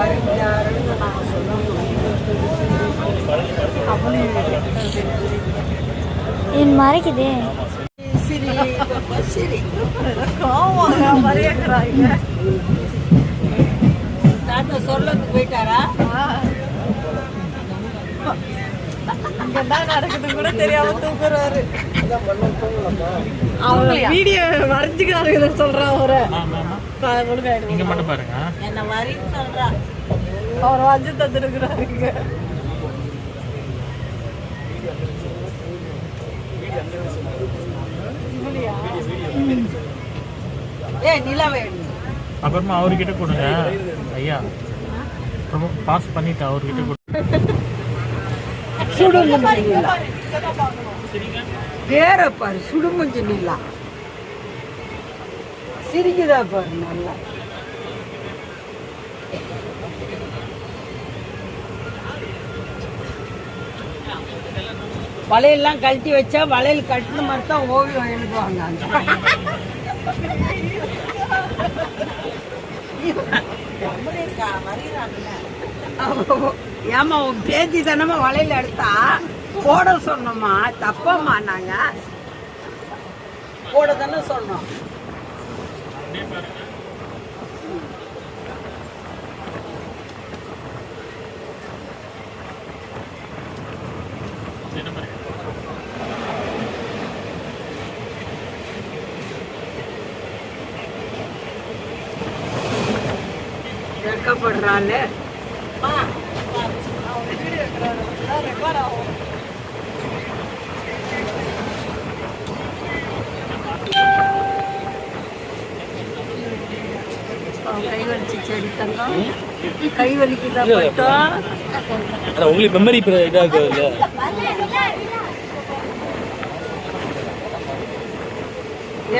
வருகிறாருன்னு நான் சொல்லணும். என் மறைக்குதே. சரி சரி மறையக்கிறாங்க. தாத்தா சொல்லக்கு போயிட்டாரா? இங்கதான் நடக்குது கூட தெரியாம தூக்குறாரு. அவங்க வீடியோ வரைஞ்சுக்கிறாரு சொல்றான். அவரை இங்க மட்டும் பாருங்க. என்ன வரைன்னு சொல்றா. அவர் வரைஞ்சு தந்துருக்குறாரு. இங்க நிலாவே அப்புறமா அவர்கிட்ட கொடுங்க ஐயா. பாஸ் பண்ணிட்டு அவர்கிட்ட கொடு. பேர பாரு, சுடுமஞ்சு நிலா சிரிக்குதா பாரு நல்லா. வளையெல்லாம் கழட்டி வச்சா வளையல் கட்டின மாதிரி தான் ஓவியம் எழுதுவாங்க. ஏமா உன் பேத்தி தானமா வளையல் எடுத்தா போட சொன்னோமா? தப்பம்மா, நாங்க போட தானே சொன்னோம். வெக்கப்படுறாள். கை வலிச்சு செடி தங்கம், கை வலிக்குதா போயிட்டோம். உங்களுக்கு மெமரி இதாகுது.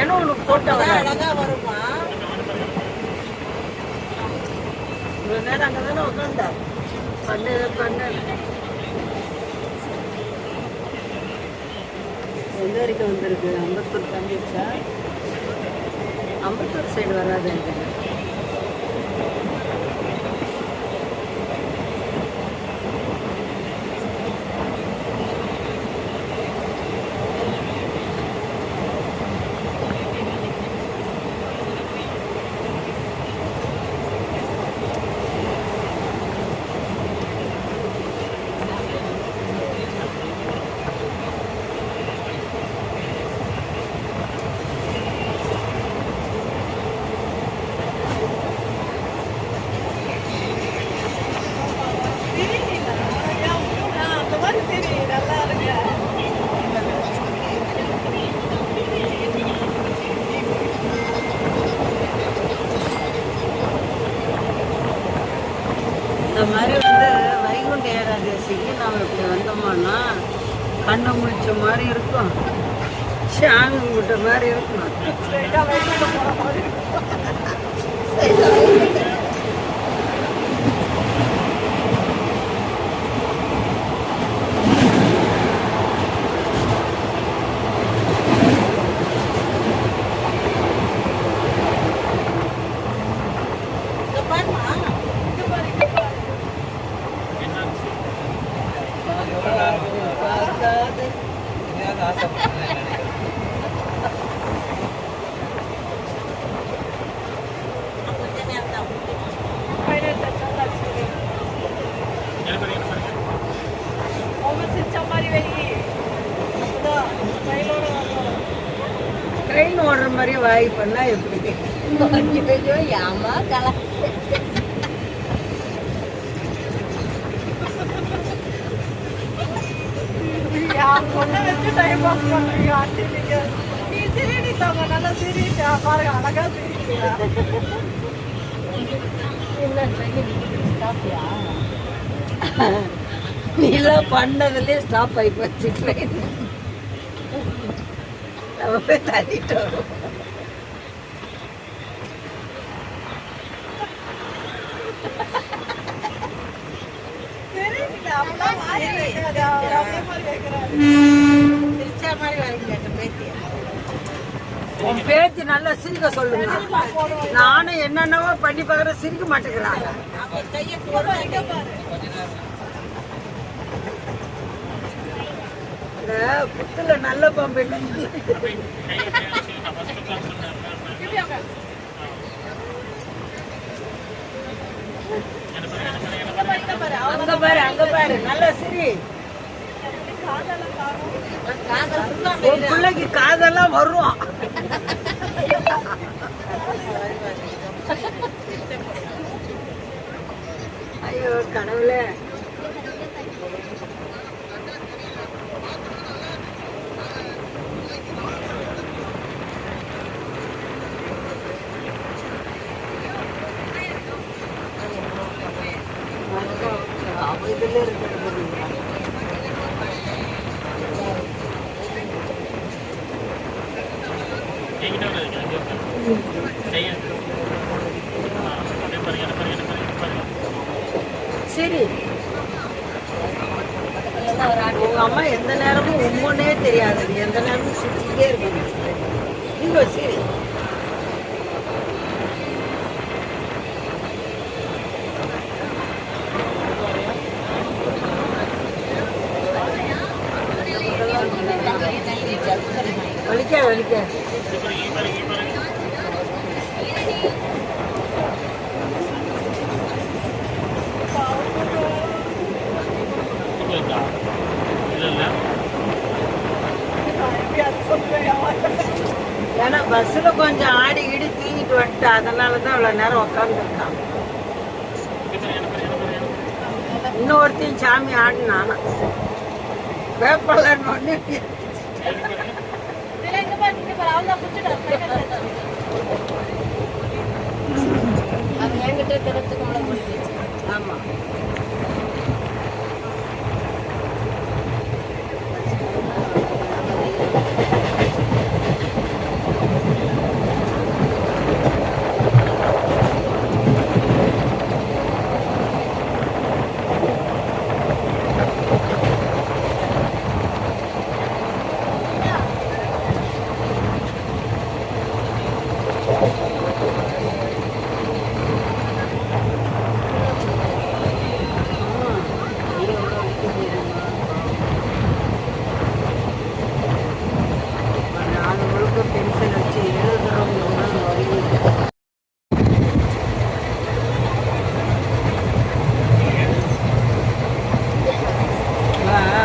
ஏன்னா உனக்கு போட்டோ அழகா வருமா? இவ்வளோ நேரம் அங்கே தானே உட்காந்தா பண்ணு பண்ணு. எந்த வரைக்கும் வந்திருக்கு? அம்பத்தூர் தம்பிச்சா? அம்பத்தூர் சைடு வராது. இந்த மாதிரி வைகுண்ட ஏகாதசிக்கு நாம் இப்படி வந்தோம்னா கண்ணை முடிச்ச மாதிரி இருக்கும், சாமி கும்பிட்ட மாதிரி இருக்கும். ட்ரெயின் ஓடுற மாதிரி வாய் பண்ணா எப்படி? ஏமா கல டைம் பாஸ் பண்றீங்க. நீ சிரிடி தாங்க, நல்லா சிரிச்சா பாருங்க, அழகா சிரிக்கிறீங்க. நீலாம் பண்ணதுலேயே ஸ்டாப் ஆகி போச்சு ட்ரெயின். நம்ம போய் தள்ளிட்டு வரும். உன் பேத்தி மூஞ்சி நல்லா சிரிக்க சொல்லுங்க. நானும் என்னென்னவோ பண்ணி பார்க்குறேன், சிரிக்க மாட்டேங்கிறாங்க. இந்த புத்துல நல்ல பாம்பு அங்க பாரு நல்ல சிரி. உன் பிள்ளைக்கு காதெல்லாம் வரும். ஐயோ கடவுளே. இதுல இருக்கிறது சரி. உங்க அம்மா எந்த நேரமும் உண்மைன்னே தெரியாது, எந்த நேரமும் சுற்றிக்கிட்டே இருக்கணும். இங்க சரி. வலிக்க வலிக்க ஏன்னா பஸ்ல கொஞ்சம் ஆடி இடி தூங்கிட்டு வந்துட்டு அதனாலதான் இவ்வளவு நேரம் உட்காந்துருக்கான். இன்னொருத்தையும் சாமி ஆடினானா வேப்பலன்னு ஒண்ணு. ஆமா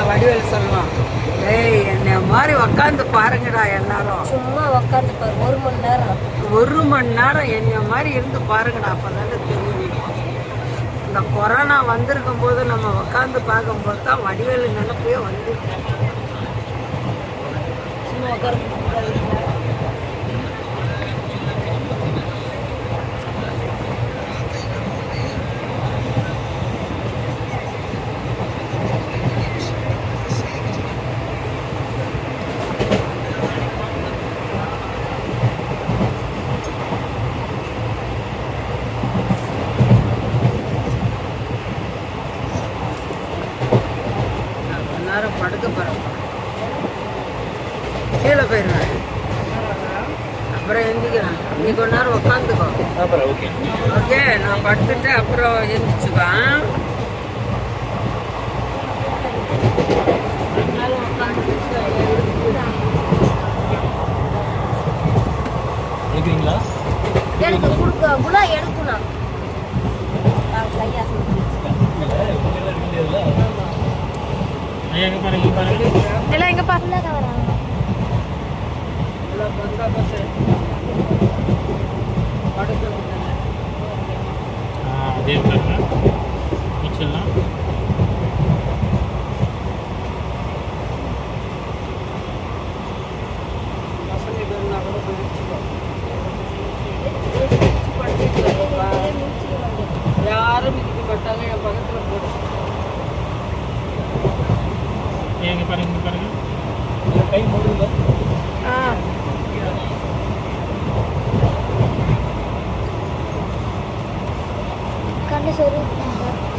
வடிவேல் சொல்லுவான், ஏய் என்னை மாதிரி உக்காந்து பாருங்கடா எல்லாரும். சும்மா உக்காந்து பாரு 1 மணி நேரம். 1 மணி நேரம் என்னை மாதிரி இருந்து பாருங்கடா, அப்பதானே தெரியும். இந்த கொரோனா வந்திருக்கும் போது நம்ம உக்காந்து பார்க்கும்போது தான் வடிவேலு நினைப்பே வந்து சும்மா உட்காந்து படுக்க போறேன். கீழே போயிடுவேன், அப்புறம் எந்திக்கிறேன். நீ கொஞ்ச நேரம் உட்காந்துக்கோ. ஓகே, நான் படுத்துட்டு அப்புறம் எந்திரிச்சுக்குவேன். எனக்கு கொடுக்க குணா எடுக்கணும். எல்லாம் எங்க பாருங்க அதே மிச்சம்லாம் யாரும் மிதிக்க மாட்டாங்க. என் பக்கத்துல போடும். எங்க பாருங்க, இங்க பாருங்க. கை மூடுங்க. கண்ணு சரி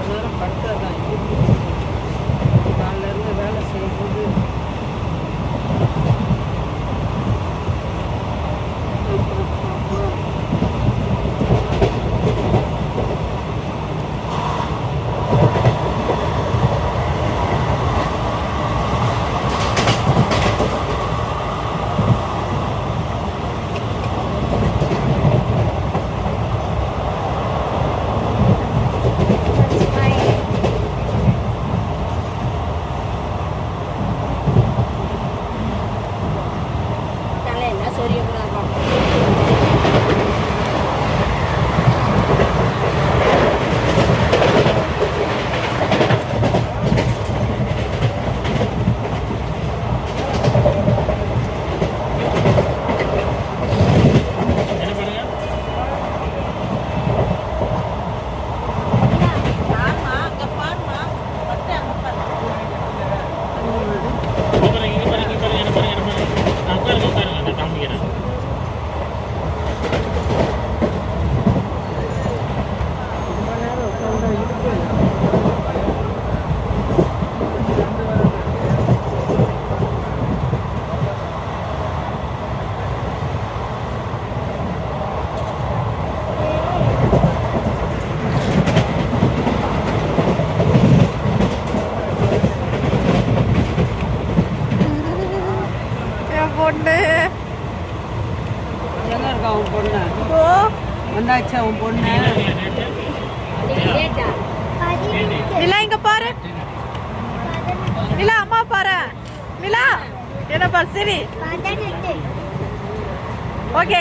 நேரம் படுத்தாதான் காலைல இருந்து வேலை செய்யும்போது என்னாச்சு உன் பொண்ணு? ரேட்டு நிலா இங்க பாரு. நிலா அம்மா பாரு. நிலா என்ன பாரு சரி. ஓகே.